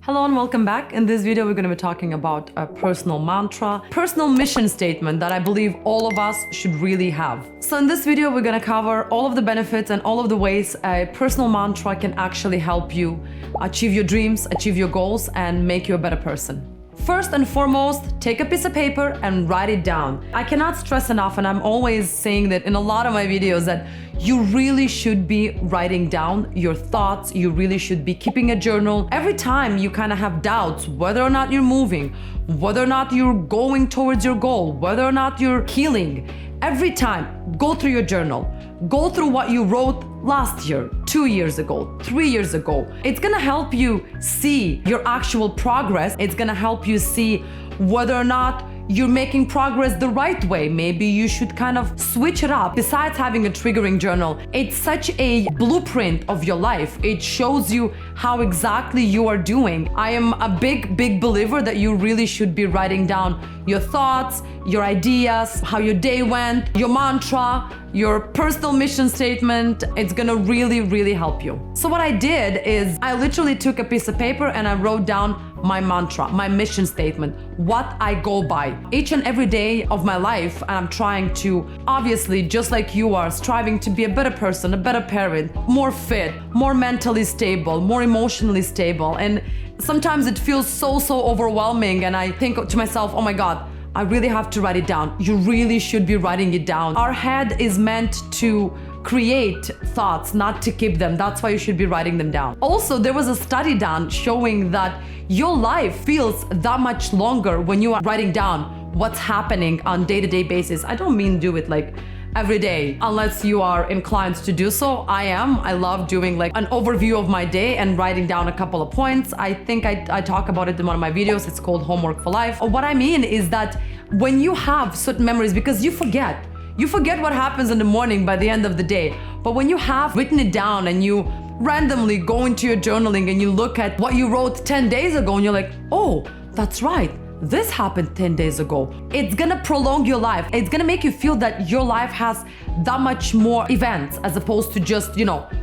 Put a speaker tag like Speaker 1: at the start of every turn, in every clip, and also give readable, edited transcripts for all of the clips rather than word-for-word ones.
Speaker 1: Hello and welcome back. In this video, we're going to be talking about a personal mantra, personal mission statement that I believe all of us should really have. So in this video, we're going to cover all of the benefits and all of the ways a personal mantra can actually help you achieve your dreams, achieve your goals, and make you a better person. First and foremost, take a piece of paper and write it down. I cannot stress enough, and I'm always saying that in a lot of my videos, that you really should be writing down your thoughts. You really should be keeping a journal. Every time you kind of have doubts whether or not you're moving, whether or not you're going towards your goal, whether or not you're healing, every time, go through your journal. Go through what you wrote last year, 2 years ago, 3 years ago. It's gonna help you see your actual progress. It's gonna help you see whether or not you're making progress the right way. Maybe you should kind of switch it up. Besides having a triggering journal, it's such a blueprint of your life. It shows you how exactly you are doing. I am a big believer that you really should be writing down your thoughts, your ideas, how your day went, your mantra, your personal mission statement. It's gonna really help you. So what I did is I literally took a piece of paper and I wrote down my mantra, my mission statement, what I go by. Each and every day of my life, I'm trying to, obviously, just like you are, striving to be a better person, a better parent, more fit, more mentally stable, more emotionally stable. And sometimes it feels so overwhelming, and I think to myself, oh my God, I really have to write it down. You really should be writing it down. Our head is meant to create thoughts, not to keep them. That's why you should be writing them down. Also, there was a study done showing that your life feels that much longer when you are writing down what's happening on day-to-day basis. I don't mean do it like every day, unless you are inclined to do so. I love doing like an overview of my day and writing down a couple of points. I think I talk about it in one of my videos. It's called Homework for Life. What I mean is that when you have certain memories, because you forget what happens in the morning by the end of the day. But when you have written it down and you randomly go into your journaling and you look at what you wrote 10 days ago and you're like, oh, that's right. This happened 10 days ago. It's gonna prolong your life. It's gonna make you feel that your life has that much more events as opposed to just,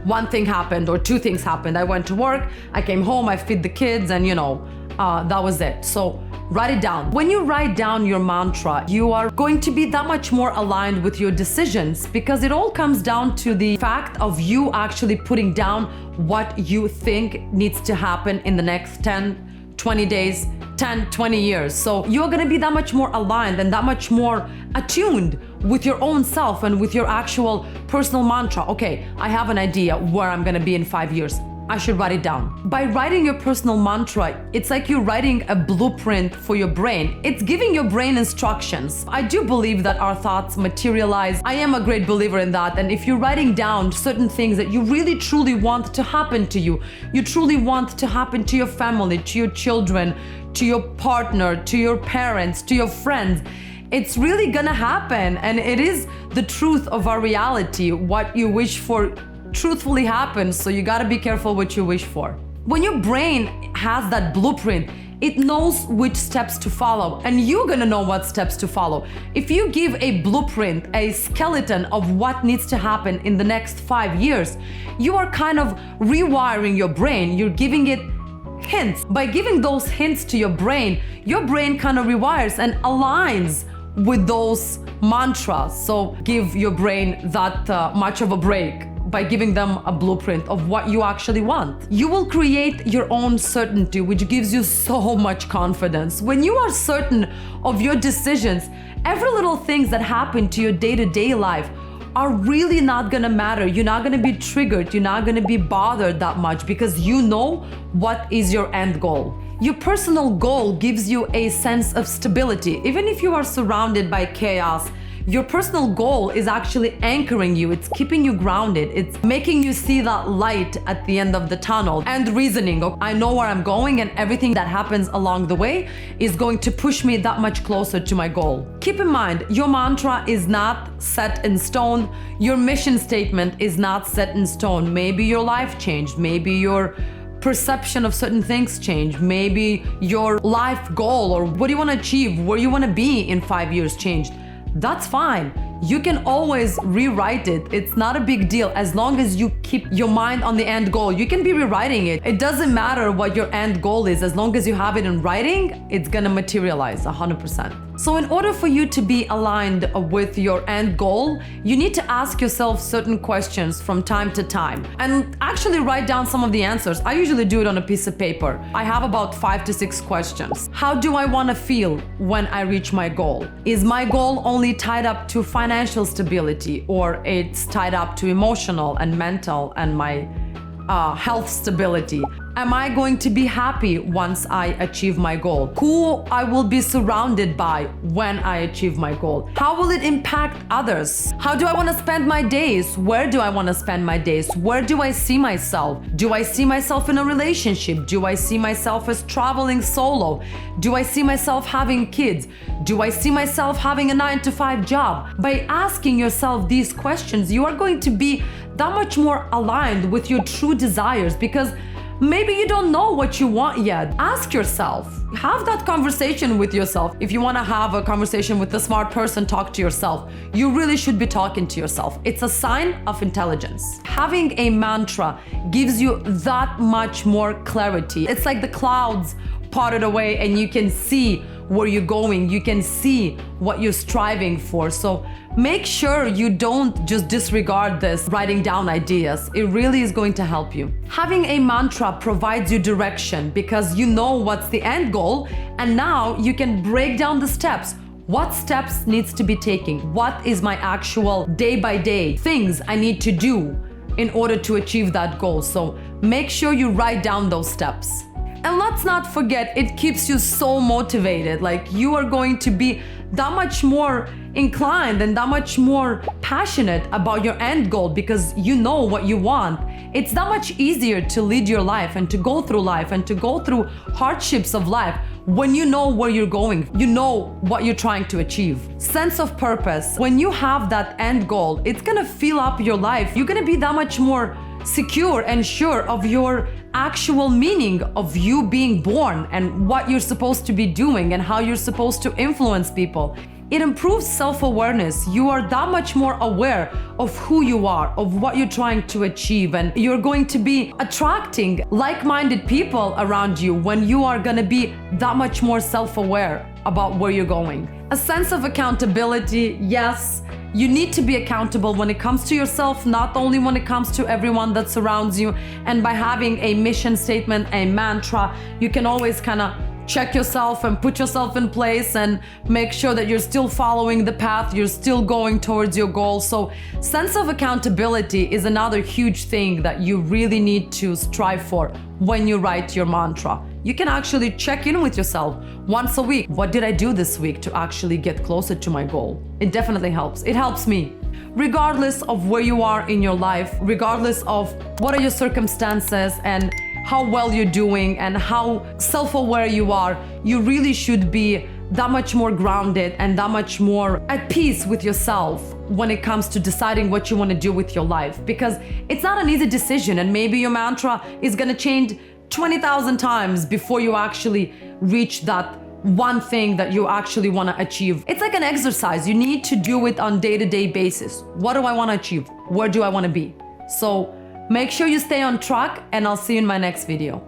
Speaker 1: one thing happened or two things happened. I went to work, I came home, I feed the kids, and that was it. So write it down. When you write down your mantra, you are going to be that much more aligned with your decisions, because it all comes down to the fact of you actually putting down what you think needs to happen in the next 10, 20 days, 10, 20 years. So you're gonna be that much more aligned and that much more attuned with your own self and with your actual personal mantra. Okay, I have an idea where I'm gonna be in 5 years. I should write it down. By writing your personal mantra, it's like you're writing a blueprint for your brain. It's giving your brain instructions. I do believe that our thoughts materialize. I am a great believer in that. And if you're writing down certain things that you really truly want to happen to you, you truly want to happen to your family, to your children, to your partner, to your parents, to your friends, it's really gonna happen. And it is the truth of our reality. What you wish for truthfully happens, so you gotta be careful what you wish for. When your brain has that blueprint, it knows which steps to follow, and you're gonna know what steps to follow. If you give a blueprint, a skeleton of what needs to happen in the next 5 years, you are kind of rewiring your brain. You're giving it hints. By giving those hints to your brain kind of rewires and aligns with those mantras. So give your brain that much of a break by giving them a blueprint of what you actually want. You will create your own certainty, which gives you so much confidence. When you are certain of your decisions, every little things that happen to your day-to-day life are really not gonna matter. You're not gonna be triggered. You're not gonna be bothered that much because you know what is your end goal. Your personal goal gives you a sense of stability. Even if you are surrounded by chaos, your personal goal is actually anchoring you. It's keeping you grounded. It's making you see that light at the end of the tunnel and reasoning. I know where I'm going, and everything that happens along the way is going to push me that much closer to my goal. Keep in mind, your mantra is not set in stone. Your mission statement is not set in stone. Maybe your life changed. Maybe your perception of certain things changed. Maybe your life goal or what do you want to achieve, where you want to be in 5 years changed. That's fine. you can always rewrite it. It's not a big deal as long as you keep your mind on the end goal. You can be rewriting it. It doesn't matter what your end goal is. As long as you have it in writing, it's gonna materialize 100%. So in order for you to be aligned with your end goal, you need to ask yourself certain questions from time to time and actually write down some of the answers. I usually do it on a piece of paper. I have about 5 to 6 questions. How do I want to feel when I reach my goal? Is my goal only tied up to financial stability, or it's tied up to emotional and mental and my health stability? Am I going to be happy once I achieve my goal? Who I will be surrounded by when I achieve my goal? How will it impact others? How do I want to spend my days? Where do I want to spend my days? Where do I see myself? Do I see myself in a relationship? Do I see myself as traveling solo? Do I see myself having kids? Do I see myself having a 9-to-5 job? By asking yourself these questions, you are going to be that much more aligned with your true desires, because maybe you don't know what you want yet. Ask yourself. Have that conversation with yourself. If you want to have a conversation with a smart person, talk to yourself. You really should be talking to yourself. It's a sign of intelligence. Having a mantra gives you that much more clarity. It's like the clouds parted away and you can see where you're going. You can see what you're striving for. So make sure you don't just disregard this writing down ideas. It really is going to help you. Having a mantra provides you direction because you know what's the end goal, and now you can break down the steps. What steps needs to be taken? What is my actual day-by-day things I need to do in order to achieve that goal? So make sure you write down those steps. And let's not forget, it keeps you so motivated. Like, you are going to be that much more inclined and that much more passionate about your end goal because you know what you want. It's that much easier to lead your life and to go through life and to go through hardships of life when you know where you're going, you know what you're trying to achieve. Sense of purpose. When you have that end goal, it's gonna fill up your life. You're gonna be that much more secure and sure of your actual meaning of you being born and what you're supposed to be doing and how you're supposed to influence people. It improves self-awareness. You are that much more aware of who you are, of what you're trying to achieve, and you're going to be attracting like-minded people around you when you are going to be that much more self-aware about where you're going. A sense of accountability, yes. You need to be accountable when it comes to yourself, not only when it comes to everyone that surrounds you. And by having a mission statement, a mantra, you can always kind of check yourself and put yourself in place and make sure that you're still following the path, you're still going towards your goal. So sense of accountability is another huge thing that you really need to strive for when you write your mantra. You can actually check in with yourself once a week. What did I do this week to actually get closer to my goal? It definitely helps. It helps me. Regardless of where you are in your life, regardless of what are your circumstances and how well you're doing and how self-aware you are, you really should be that much more grounded and that much more at peace with yourself when it comes to deciding what you want to do with your life. Because it's not an easy decision, and maybe your mantra is going to change 20,000 times before you actually reach that one thing that you actually want to achieve. It's like an exercise. You need to do it on day-to-day basis. What do I want to achieve? Where do I want to be? So make sure you stay on track, and I'll see you in my next video.